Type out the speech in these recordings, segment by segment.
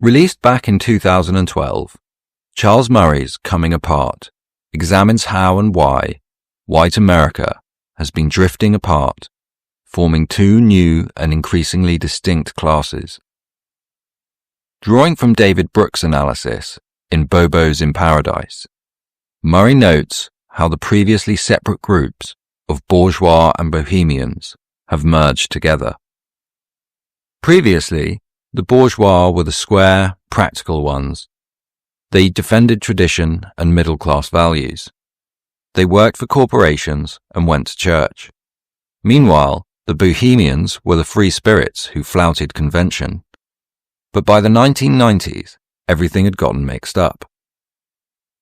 Released back in 2012, Charles Murray's Coming Apart examines how and why white America has been drifting apart, forming two new and increasingly distinct classes. Drawing from David Brooks' analysis in Bobos in Paradise, Murray notes how the previously separate groups of bourgeois and bohemians have merged together. Previously, the bourgeois were the square, practical ones. They defended tradition and middle-class values. They worked for corporations and went to church. Meanwhile, the bohemians were the free spirits who flouted convention. But by the 1990s, everything had gotten mixed up.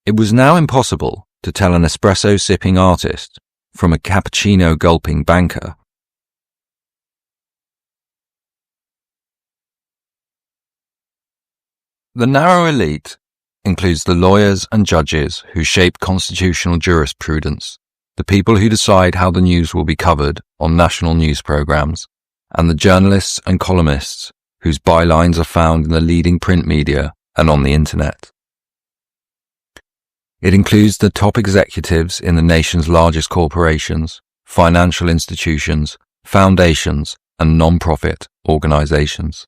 It was now impossible to tell an espresso-sipping artist from a cappuccino-gulping banker. The narrow elite includes the lawyers and judges who shape constitutional jurisprudence, the people who decide how the news will be covered on national news programs, and the journalists and columnists whose bylines are found in the leading print media and on the internet. It includes the top executives in the nation's largest corporations, financial institutions, foundations, and non-profit organizations.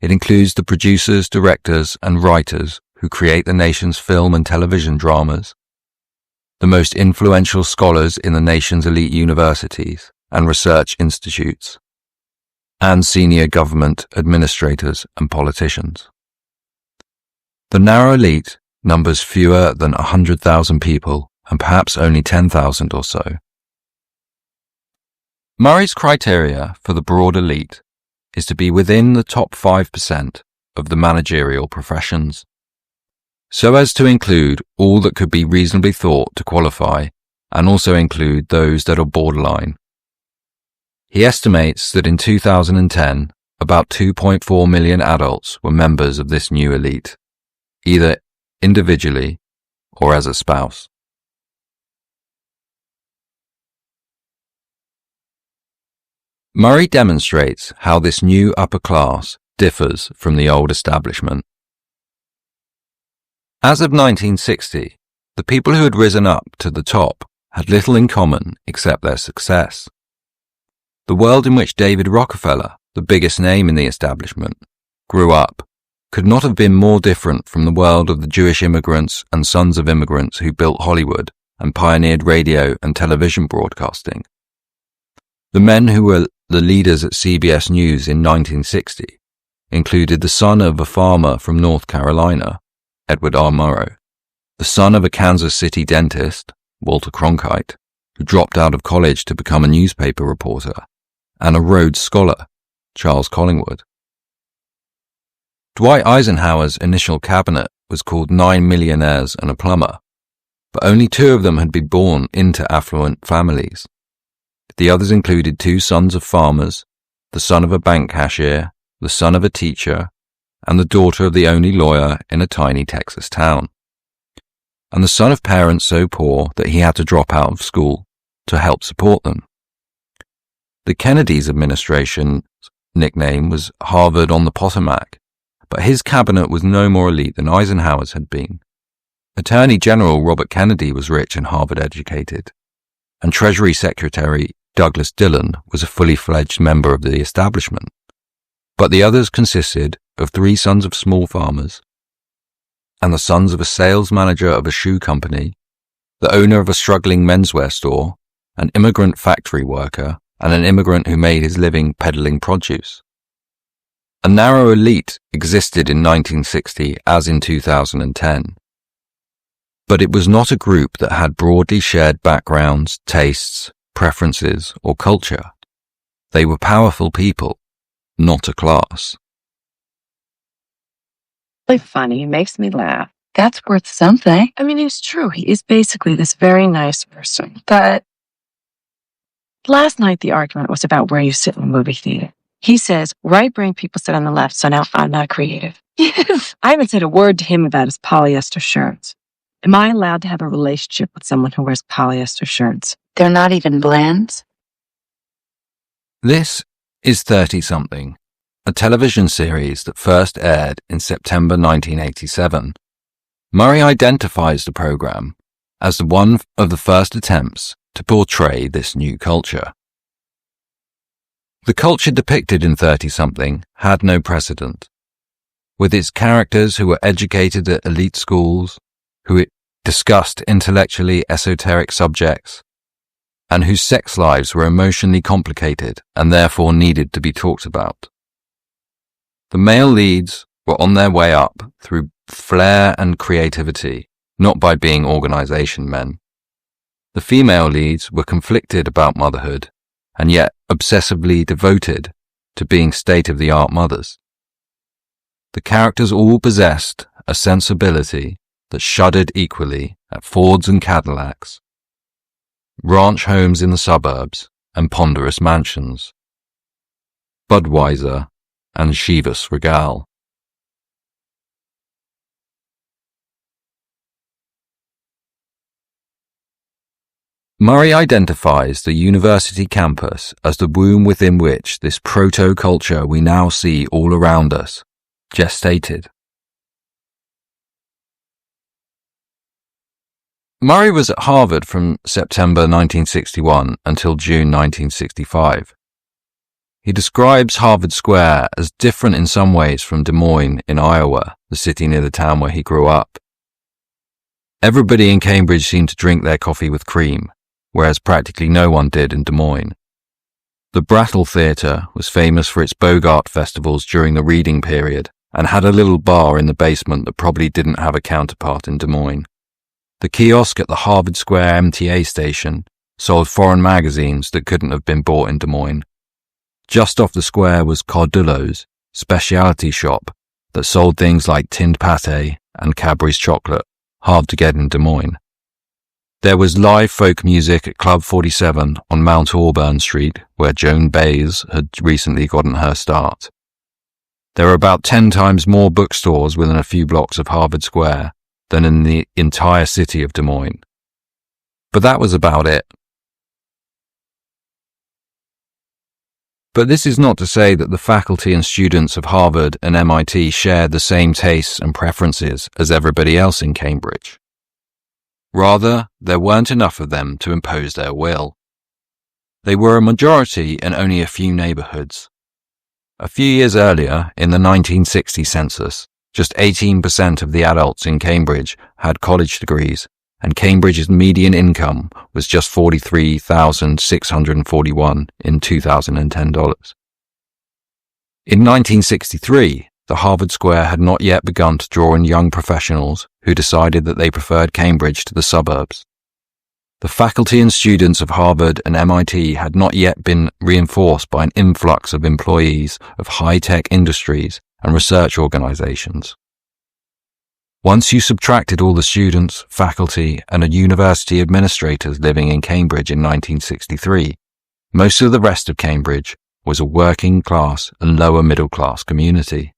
It includes the producers, directors, and writers who create the nation's film and television dramas, the most influential scholars in the nation's elite universities and research institutes, and senior government administrators and politicians. The narrow elite numbers fewer than 100,000 people and perhaps only 10,000 or so. Murray's criteria for the broad elite is to be within the top 5% of the managerial professions, so as to include all that could be reasonably thought to qualify and also include those that are borderline. He estimates that in 2010, about 2.4 million adults were members of this new elite, either individually or as a spouse. Murray demonstrates how this new upper class differs from the old establishment. As of 1960, the people who had risen up to the top had little in common except their success. The world in which David Rockefeller, the biggest name in the establishment, grew up could not have been more different from the world of the Jewish immigrants and sons of immigrants who built Hollywood and pioneered radio and television broadcasting. The men who were the leaders at CBS News in 1960 included the son of a farmer from North Carolina, Edward R. Murrow, the son of a Kansas City dentist, Walter Cronkite, who dropped out of college to become a newspaper reporter, and a Rhodes Scholar, Charles Collingwood. Dwight Eisenhower's initial cabinet was called 9 Millionaires and a Plumber, but only 2 of them had been born into affluent families. The others included 2 sons of farmers, the son of a bank cashier, the son of a teacher, and the daughter of the only lawyer in a tiny Texas town, and the son of parents so poor that he had to drop out of school to help support them. The Kennedy's administration's nickname was Harvard on the Potomac, but his cabinet was no more elite than Eisenhower's had been. Attorney General Robert Kennedy was rich and Harvard educated, and Treasury Secretary Douglas Dillon was a fully fledged member of the establishment. But the others consisted of 3 sons of small farmers, and the sons of a sales manager of a shoe company, the owner of a struggling menswear store, an immigrant factory worker, and an immigrant who made his living peddling produce. A narrow elite existed in 1960 as in 2010. But it was not a group that had broadly shared backgrounds, tastes, preferences, or culture. They were powerful people, not a class. Really funny, makes me laugh. That's worth something. I mean, it's true. He is basically this very nice person. But last night, the argument was about where you sit in the movie theater. He says, right brain people sit on the left, so now I'm not creative. I haven't said a word to him about his polyester shirts. Am I allowed to have a relationship with someone who wears polyester shirts? They're not even blends. This is 30-something, a television series that first aired in September 1987, Murray identifies the program as one of the first attempts to portray this new culture. The culture depicted in 30-something had no precedent, with its characters who were educated at elite schools, who discussed intellectually esoteric subjects, and whose sex lives were emotionally complicated and therefore needed to be talked about. The male leads were on their way up through flair and creativity, not by being organization men. The female leads were conflicted about motherhood and yet obsessively devoted to being state-of-the-art mothers. The characters all possessed a sensibility that shuddered equally at Fords and Cadillacs, ranch homes in the suburbs, and ponderous mansions, Budweiser and Chivas Regal. Murray identifies the university campus as the womb within which this proto-culture we now see all around us gestated. Murray was at Harvard from September 1961 until June 1965. He describes Harvard Square as different in some ways from Des Moines in Iowa, the city near the town where he grew up. Everybody in Cambridge seemed to drink their coffee with cream, whereas practically no one did in Des Moines. The Brattle Theatre was famous for its Bogart festivals during the reading period and had a little bar in the basement that probably didn't have a counterpart in Des Moines. The kiosk at the Harvard Square MTA station sold foreign magazines that couldn't have been bought in Des Moines. Just off the square was Cardullo's specialty shop that sold things like tinned pâté and Cadbury's chocolate, hard to get in Des Moines. There was live folk music at Club 47 on Mount Auburn Street, where Joan Baez had recently gotten her start. There were about 10 times more bookstores within a few blocks of Harvard Square than in the entire city of Des Moines. But that was about it. But this is not to say that the faculty and students of Harvard and MIT shared the same tastes and preferences as everybody else in Cambridge. Rather, there weren't enough of them to impose their will. They were a majority in only a few neighborhoods. A few years earlier, in the 1960 census, just 18% of the adults in Cambridge had college degrees, and Cambridge's median income was just $43,641 in 2010 dollars. In 1963, the Harvard Square had not yet begun to draw in young professionals who decided that they preferred Cambridge to the suburbs. The faculty and students of Harvard and MIT had not yet been reinforced by an influx of employees of high-tech industries and research organizations. Once you subtracted all the students, faculty, and university administrators living in Cambridge in 1963, most of the rest of Cambridge was a working-class and lower-middle-class community.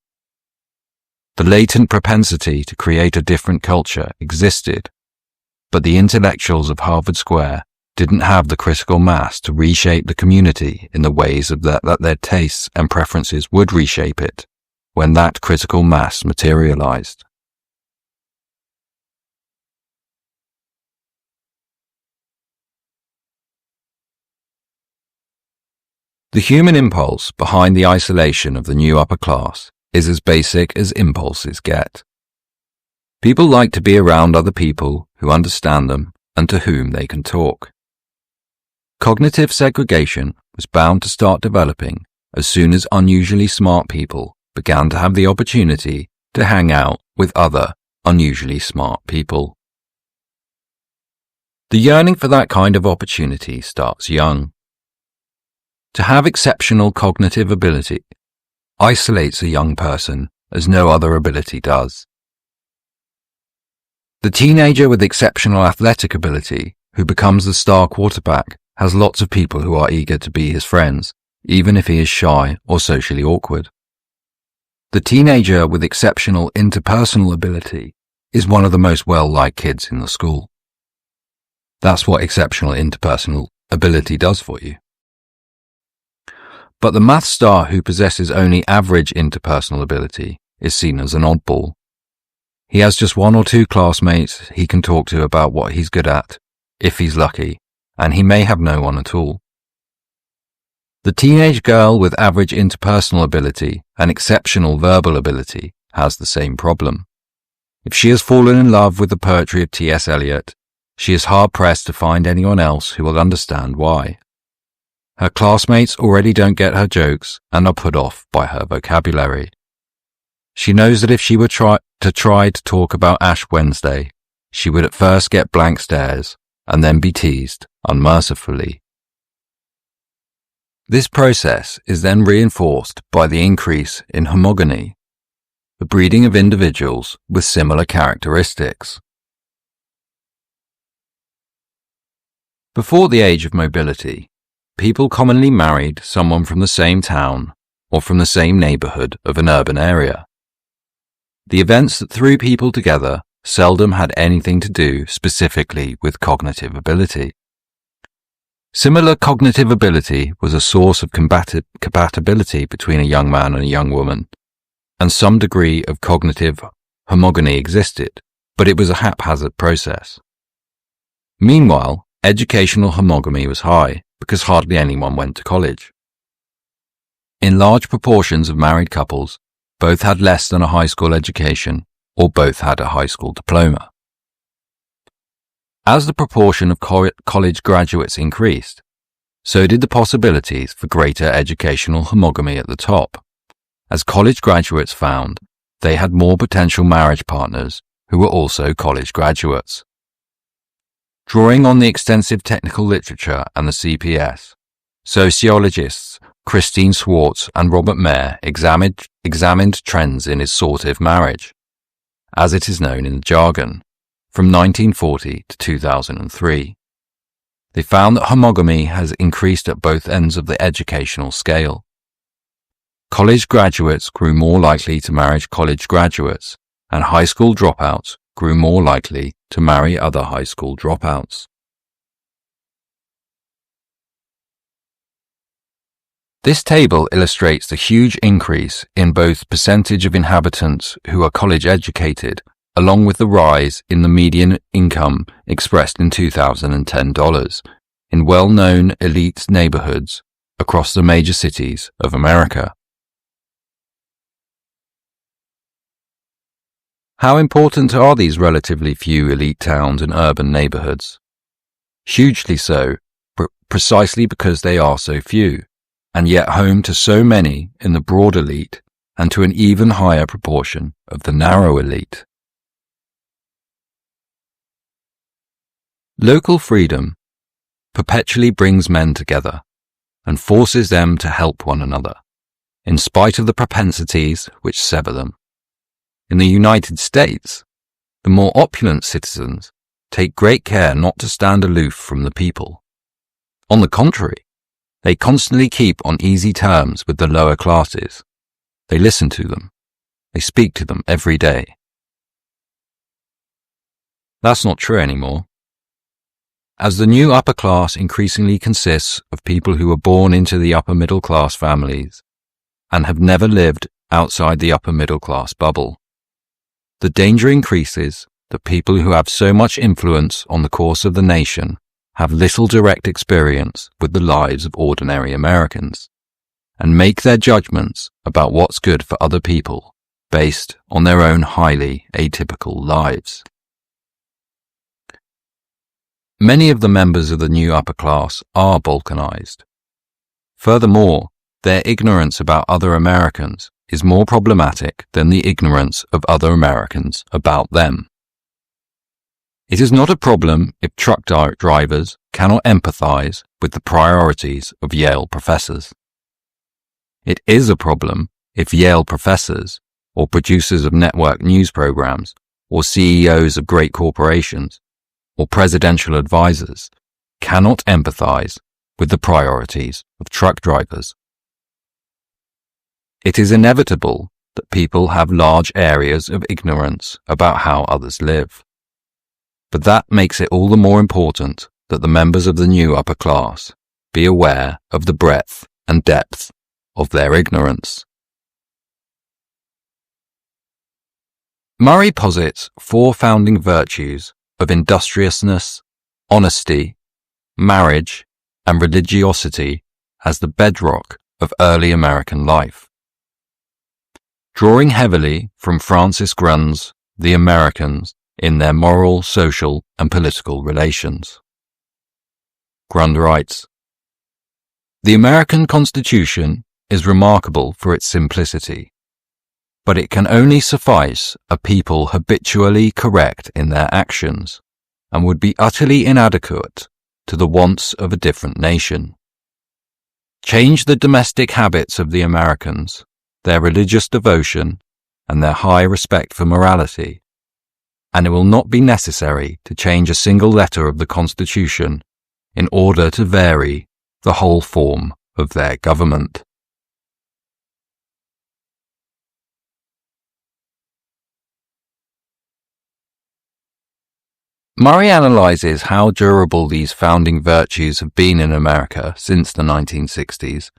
The latent propensity to create a different culture existed, but the intellectuals of Harvard Square didn't have the critical mass to reshape the community in the ways that their tastes and preferences would reshape it when that critical mass materialized. The human impulse behind the isolation of the new upper class is as basic as impulses get. People like to be around other people who understand them and to whom they can talk. Cognitive segregation was bound to start developing as soon as unusually smart people began to have the opportunity to hang out with other unusually smart people. The yearning for that kind of opportunity starts young. To have exceptional cognitive ability isolates a young person as no other ability does. The teenager with exceptional athletic ability who becomes the star quarterback has lots of people who are eager to be his friends, even if he is shy or socially awkward. The teenager with exceptional interpersonal ability is one of the most well-liked kids in the school. That's what exceptional interpersonal ability does for you. But the math star who possesses only average interpersonal ability is seen as an oddball. He has just one or two classmates he can talk to about what he's good at, if he's lucky, and he may have no one at all. The teenage girl with average interpersonal ability and exceptional verbal ability has the same problem. If she has fallen in love with the poetry of T.S. Eliot, she is hard-pressed to find anyone else who will understand why. Her classmates already don't get her jokes and are put off by her vocabulary. She knows that if she were to try to talk about Ash Wednesday, she would at first get blank stares and then be teased unmercifully. This process is then reinforced by the increase in homogeny, the breeding of individuals with similar characteristics. Before the age of mobility, people commonly married someone from the same town or from the same neighborhood of an urban area. The events that threw people together seldom had anything to do specifically with cognitive ability. Similar cognitive ability was a source of compatibility between a young man and a young woman, and some degree of cognitive homogeny existed, but it was a haphazard process. Meanwhile, educational homogamy was high because hardly anyone went to college. In large proportions of married couples, both had less than a high school education or both had a high school diploma. As the proportion of college graduates increased, so did the possibilities for greater educational homogamy at the top, as college graduates found they had more potential marriage partners who were also college graduates. Drawing on the extensive technical literature and the CPS, sociologists Christine Swartz and Robert Mayer examined trends in assortive marriage, as it is known in the jargon, from 1940 to 2003. They found that homogamy has increased at both ends of the educational scale. College graduates grew more likely to marry college graduates, and high school dropouts grew more likely to marry other high school dropouts. This table illustrates the huge increase in both percentage of inhabitants who are college educated, along with the rise in the median income expressed in 2010 dollars in well-known elite neighborhoods across the major cities of America. How important are these relatively few elite towns and urban neighborhoods? Hugely so, precisely because they are so few, and yet home to so many in the broad elite and to an even higher proportion of the narrow elite. Local freedom perpetually brings men together and forces them to help one another, in spite of the propensities which sever them. In the United States, the more opulent citizens take great care not to stand aloof from the people. On the contrary, they constantly keep on easy terms with the lower classes. They listen to them. They speak to them every day. That's not true anymore. As the new upper class increasingly consists of people who were born into the upper middle class families and have never lived outside the upper middle class bubble, the danger increases that people who have so much influence on the course of the nation have little direct experience with the lives of ordinary Americans and make their judgments about what's good for other people based on their own highly atypical lives. Many of the members of the new upper class are balkanized. Furthermore, their ignorance about other Americans is more problematic than the ignorance of other Americans about them. It is not a problem if truck drivers cannot empathize with the priorities of Yale professors. It is a problem if Yale professors, or producers of network news programs, or CEOs of great corporations, or presidential advisors cannot empathize with the priorities of truck drivers. It is inevitable that people have large areas of ignorance about how others live. But that makes it all the more important that the members of the new upper class be aware of the breadth and depth of their ignorance. Murray posits 4 founding virtues of industriousness, honesty, marriage, and religiosity as the bedrock of early American life. Drawing heavily from Francis Grund's The Americans in their moral, social, and political relations. Grund writes, "The American Constitution is remarkable for its simplicity, but it can only suffice a people habitually correct in their actions, and would be utterly inadequate to the wants of a different nation. Change the domestic habits of the Americans, their religious devotion, and their high respect for morality, and it will not be necessary to change a single letter of the Constitution in order to vary the whole form of their government." Murray analyzes how durable these founding virtues have been in America since the 1960s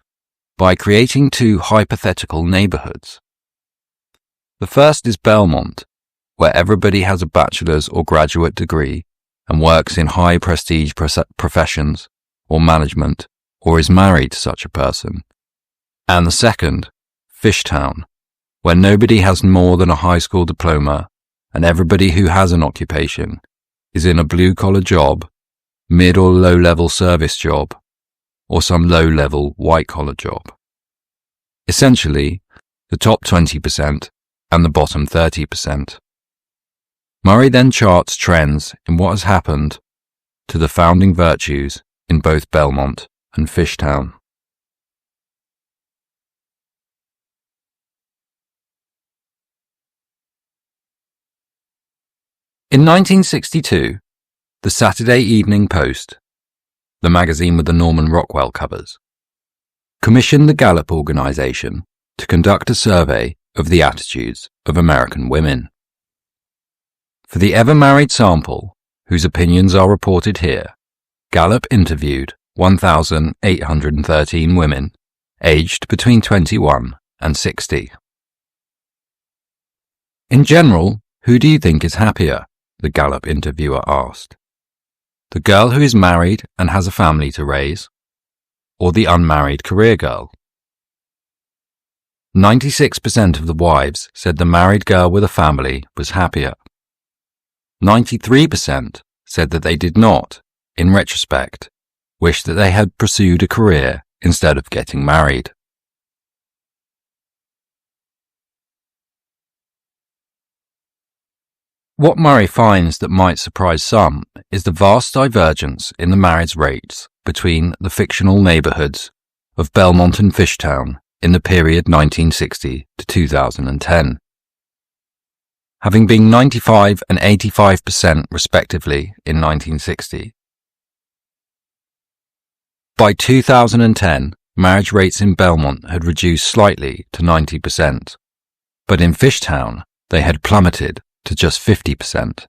by creating 2 hypothetical neighborhoods. The first is Belmont, where everybody has a bachelor's or graduate degree and works in high prestige professions or management or is married to such a person. And the second, Fishtown, where nobody has more than a high school diploma and everybody who has an occupation is in a blue-collar job, mid- or low-level service job, or some low-level white-collar job. Essentially, the top 20% and the bottom 30%. Murray then charts trends in what has happened to the founding virtues in both Belmont and Fishtown. In 1962, the Saturday Evening Post, the magazine with the Norman Rockwell covers, commissioned the Gallup organization to conduct a survey of the attitudes of American women. For the ever-married sample, whose opinions are reported here, Gallup interviewed 1,813 women aged between 21 and 60. "In general, who do you think is happier?" the Gallup interviewer asked. "The girl who is married and has a family to raise, or the unmarried career girl?" 96% of the wives said the married girl with a family was happier. 93% said that they did not, in retrospect, wish that they had pursued a career instead of getting married. What Murray finds that might surprise some is the vast divergence in the marriage rates between the fictional neighborhoods of Belmont and Fishtown in the period 1960 to 2010. Having been 95 and 85% respectively in 1960. By 2010, marriage rates in Belmont had reduced slightly to 90%, but in Fishtown they had plummeted to just 50%.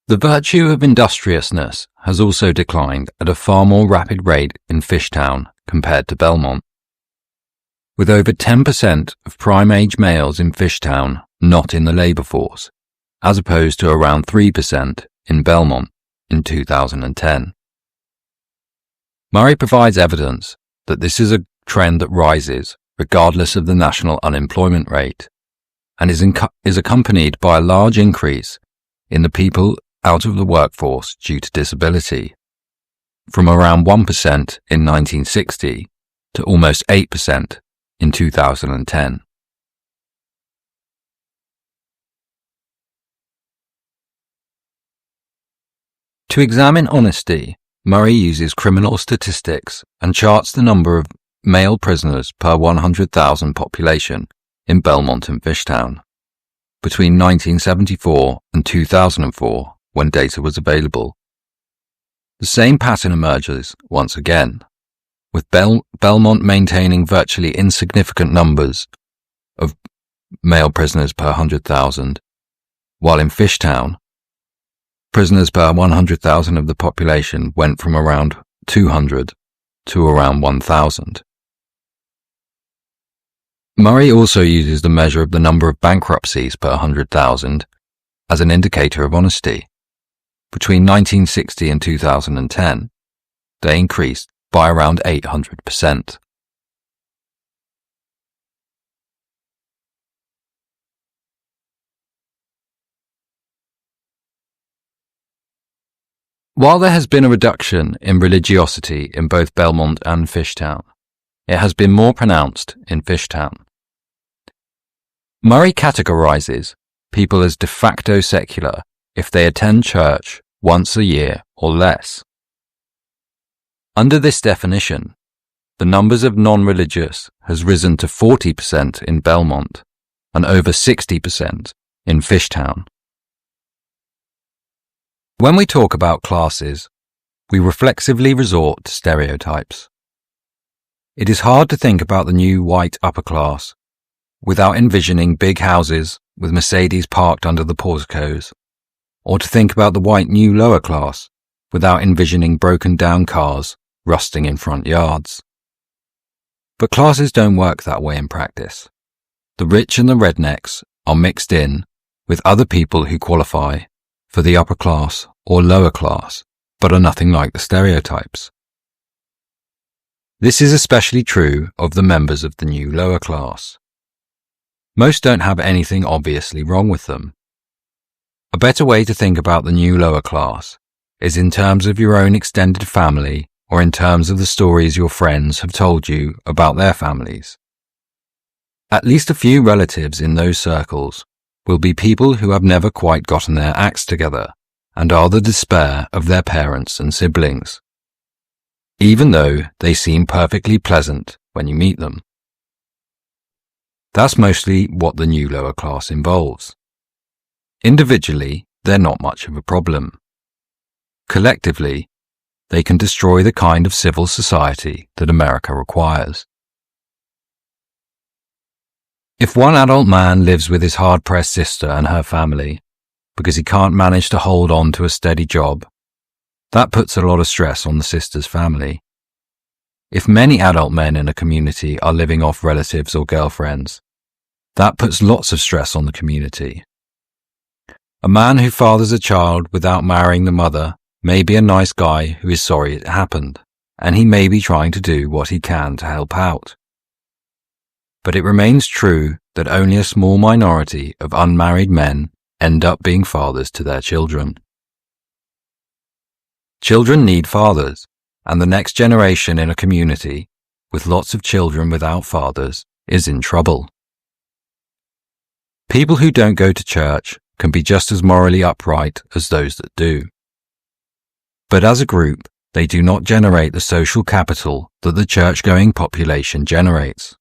The virtue of industriousness has also declined at a far more rapid rate in Fishtown compared to Belmont, with over 10% of prime-age males in Fishtown not in the labour force, as opposed to around 3% in Belmont in 2010. Murray provides evidence that this is a trend that rises regardless of the national unemployment rate, and is accompanied by a large increase in the people out of the workforce due to disability, from around 1% in 1960 to almost 8% in 2010. To examine honesty, Murray uses criminal statistics and charts the number of male prisoners per 100,000 population in Belmont and Fishtown between 1974 and 2004, when data was available. The same pattern emerges once again, with Belmont maintaining virtually insignificant numbers of male prisoners per 100,000, while in Fishtown, prisoners per 100,000 of the population went from around 200 to around 1,000. Murray also uses the measure of the number of bankruptcies per 100,000 as an indicator of honesty. Between 1960 and 2010, they increased by around 800%. While there has been a reduction in religiosity in both Belmont and Fishtown, it has been more pronounced in Fishtown. Murray categorizes people as de facto secular if they attend church once a year or less. Under this definition, the numbers of non-religious has risen to 40% in Belmont and over 60% in Fishtown. When we talk about classes, we reflexively resort to stereotypes. It is hard to think about the new white upper class without envisioning big houses with Mercedes parked under the porticos, or to think about the white new lower class without envisioning broken down cars rusting in front yards. But classes don't work that way in practice. The rich and the rednecks are mixed in with other people who qualify for the upper class or lower class, but are nothing like the stereotypes. This is especially true of the members of the new lower class. Most don't have anything obviously wrong with them. A better way to think about the new lower class is in terms of your own extended family or in terms of the stories your friends have told you about their families. At least a few relatives in those circles will be people who have never quite gotten their acts together and are the despair of their parents and siblings, even though they seem perfectly pleasant when you meet them. That's mostly what the new lower class involves. Individually, they're not much of a problem. Collectively, they can destroy the kind of civil society that America requires. If one adult man lives with his hard-pressed sister and her family because he can't manage to hold on to a steady job, that puts a lot of stress on the sister's family. If many adult men in a community are living off relatives or girlfriends, that puts lots of stress on the community. A man who fathers a child without marrying the mother may be a nice guy who is sorry it happened, and he may be trying to do what he can to help out. But it remains true that only a small minority of unmarried men end up being fathers to their children. Children need fathers, and the next generation in a community with lots of children without fathers is in trouble. People who don't go to church can be just as morally upright as those that do. But as a group, they do not generate the social capital that the church-going population generates.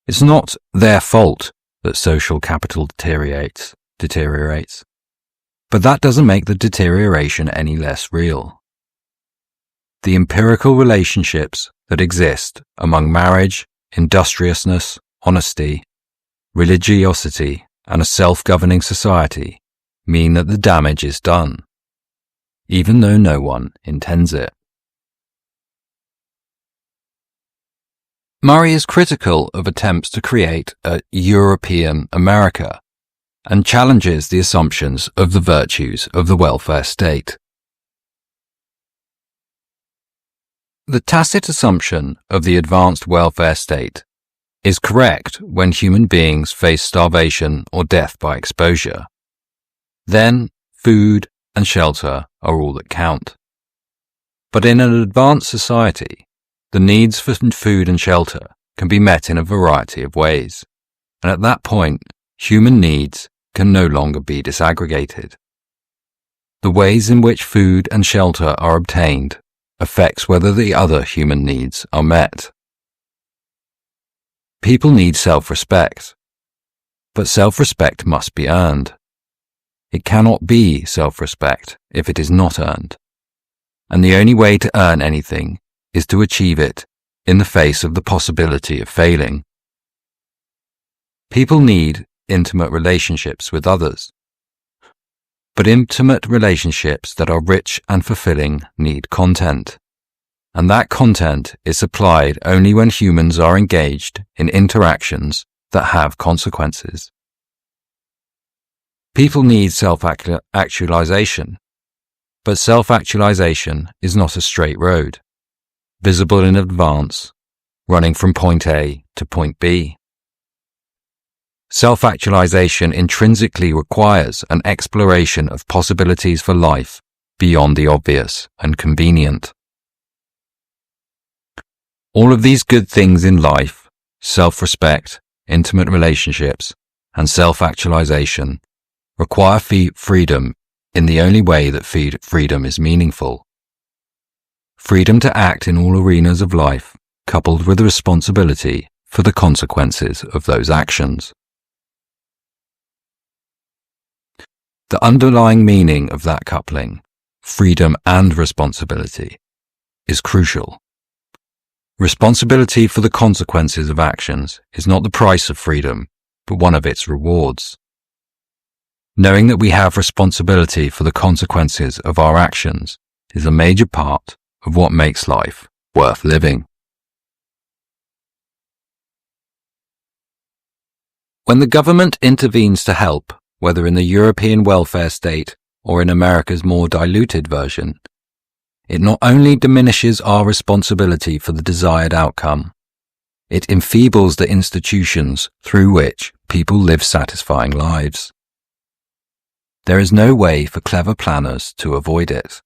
It's not their fault that social capital deteriorates, but that doesn't make the deterioration any less real. The empirical relationships that exist among marriage, industriousness, honesty, religiosity, and a self-governing society mean that the damage is done, even though no one intends it. Murray is critical of attempts to create a European America and challenges the assumptions of the virtues of the welfare state. The tacit assumption of the advanced welfare state is correct when human beings face starvation or death by exposure. Then food and shelter are all that count. But in an advanced society, the needs for food and shelter can be met in a variety of ways, and at that point, human needs can no longer be disaggregated. The ways in which food and shelter are obtained affects whether the other human needs are met. People need self-respect, but self-respect must be earned. It cannot be self-respect if it is not earned, and the only way to earn anything is to achieve it in the face of the possibility of failing. People need intimate relationships with others, But intimate relationships that are rich and fulfilling need content. And that content is supplied only when humans are engaged in interactions that have consequences. People need self-actualization, but self-actualization is not a straight road, visible in advance, running from point A to point B. Self-actualization intrinsically requires an exploration of possibilities for life beyond the obvious and convenient. All of these good things in life, self-respect, intimate relationships, and self-actualization, require freedom in the only way that freedom is meaningful. Freedom to act in all arenas of life, coupled with the responsibility for the consequences of those actions. The underlying meaning of that coupling, freedom and responsibility, is crucial. Responsibility for the consequences of actions is not the price of freedom, but one of its rewards. Knowing that we have responsibility for the consequences of our actions is a major part of what makes life worth living. When the government intervenes to help, whether in the European welfare state or in America's more diluted version, it not only diminishes our responsibility for the desired outcome, it enfeebles the institutions through which people live satisfying lives. There is no way for clever planners to avoid it.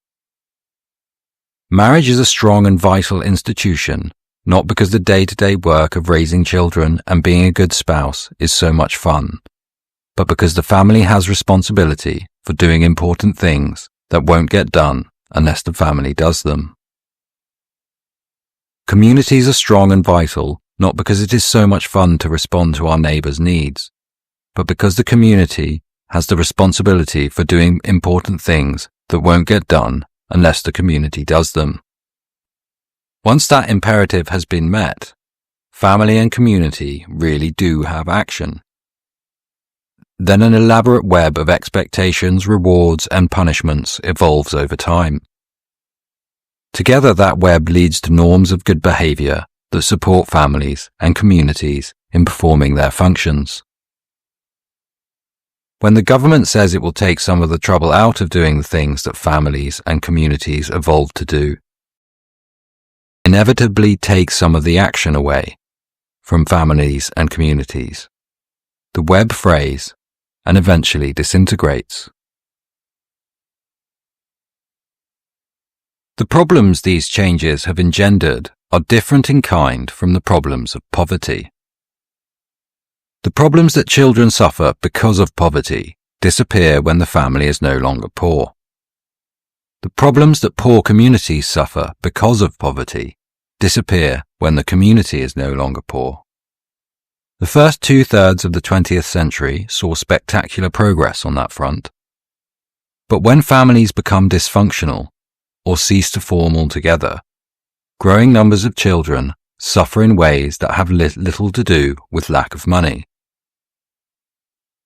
Marriage is a strong and vital institution, not because the day-to-day work of raising children and being a good spouse is so much fun, but because the family has responsibility for doing important things that won't get done unless the family does them. Communities are strong and vital, not because it is so much fun to respond to our neighbours' needs, but because the community has the responsibility for doing important things that won't get done unless the community does them. Once that imperative has been met, family and community really do have action. Then an elaborate web of expectations, rewards, and punishments evolves over time. Together, that web leads to norms of good behavior that support families and communities in performing their functions. When the government says it will take some of the trouble out of doing the things that families and communities evolved to do, it inevitably takes some of the action away from families and communities. The web frays and eventually disintegrates. The problems these changes have engendered are different in kind from the problems of poverty. The problems that children suffer because of poverty disappear when the family is no longer poor. The problems that poor communities suffer because of poverty disappear when the community is no longer poor. The first 2/3 of the 20th century saw spectacular progress on that front. But when families become dysfunctional or cease to form altogether, growing numbers of children suffer in ways that have little to do with lack of money.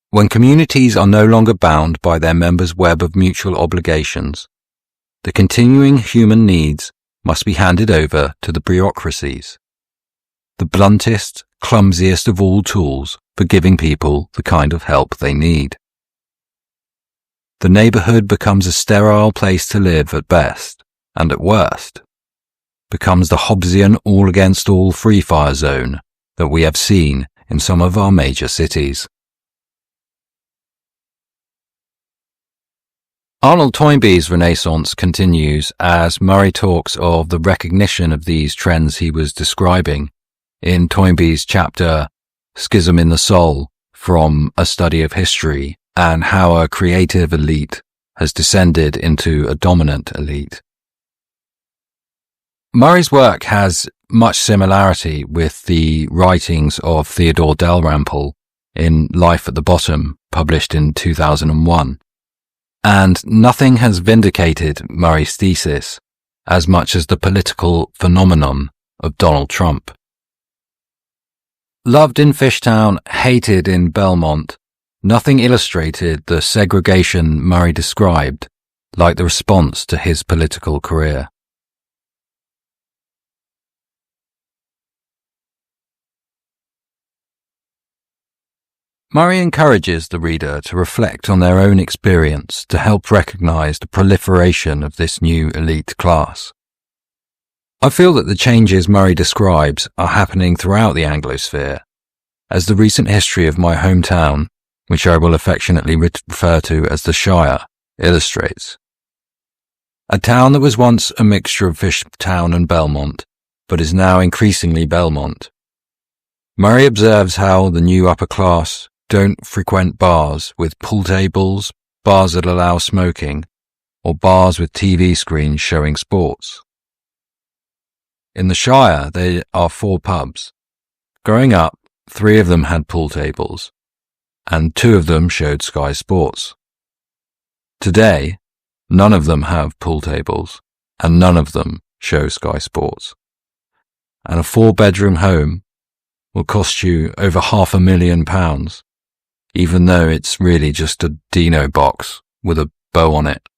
When communities are no longer bound by their members' web of mutual obligations, the continuing human needs must be handed over to the bureaucracies, the bluntest, clumsiest of all tools for giving people the kind of help they need. The neighborhood becomes a sterile place to live at best, and at worst, becomes the Hobbesian all-against-all free-fire zone that we have seen in some of our major cities. Arnold Toynbee's Renaissance continues as Murray talks of the recognition of these trends he was describing in Toynbee's chapter Schism in the Soul, from a study of history and how a creative elite has descended into a dominant elite. Murray's work has much similarity with the writings of Theodore Dalrymple in Life at the Bottom, published in 2001. And nothing has vindicated Murray's thesis as much as the political phenomenon of Donald Trump. Loved in Fishtown, hated in Belmont, Nothing illustrated the segregation Murray described like the response to his political career. Murray encourages the reader to reflect on their own experience to help recognize the proliferation of this new elite class. I feel that the changes Murray describes are happening throughout the Anglosphere, as the recent history of my hometown, which I will affectionately refer to as the Shire, illustrates. A town that was once a mixture of Fishtown and Belmont, but is now increasingly Belmont. Murray observes how the new upper class don't frequent bars with pool tables, bars that allow smoking, or bars with TV screens showing sports. In the Shire, there are 4 pubs. Growing up, 3 of them had pool tables, and 2 of them showed Sky Sports. Today, none of them have pool tables, and none of them show Sky Sports. And a 4-bedroom home will cost you over £500,000, even though it's really just a Dino box with a bow on it.